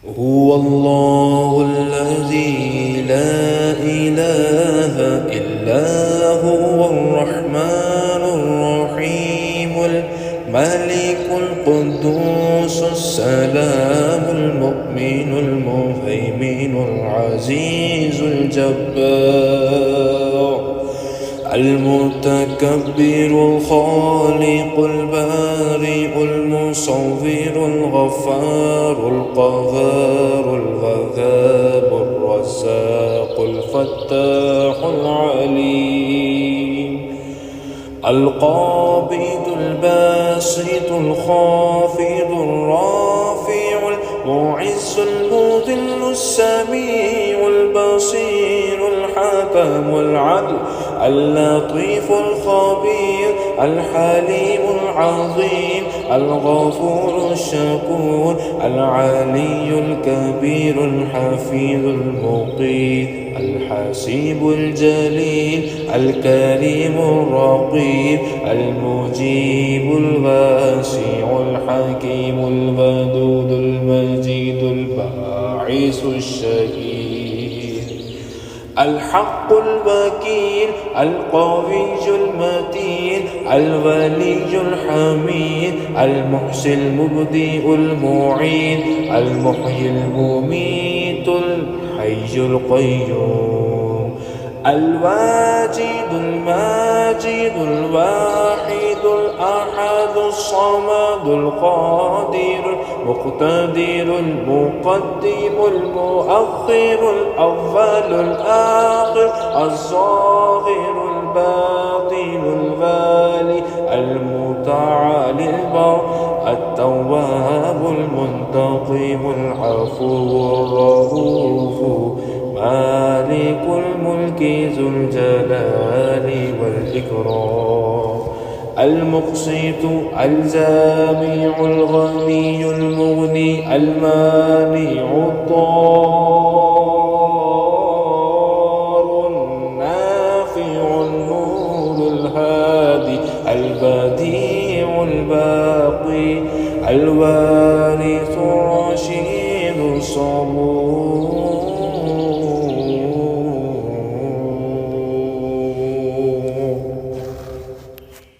هو الله الذي لا إله إلا هو الرحمن الرحيم الملك القدوس السلام المؤمن المهيمن العزيز الجبار المتكبر الخالق البارئ المصور الغفار القهار الوهاب الرزاق الفتاح العليم القابض الباسط الخافض الرافع المعز المذل السميع البصير الحكم العدل اللطيف الخبير الحليم العظيم الغفور الشكور العلي الكبير الحفيظ المقيت الحسيب الجليل الكريم الرقيب المجيب الواسع الحكيم الودود المجيد الباعث الشهيد الحق الوكيل القوي المتين الولي الحميد المحسن المبدئ المعيد المحيي المميت الحي القيوم الواجد الماجد الواحد الأحد الصمد القادر المقتدر المقدم المؤخر الأول الآخر الظاهر الباطن الغالي المتعالي البر التواب المنتقم العفو الرؤوف مالك الملك ذو الجلال والإكرام المقسط الجامع الغني المغني المانع الضار النافع النور الهادي البديع الباقي الوارث الرشيد الصبور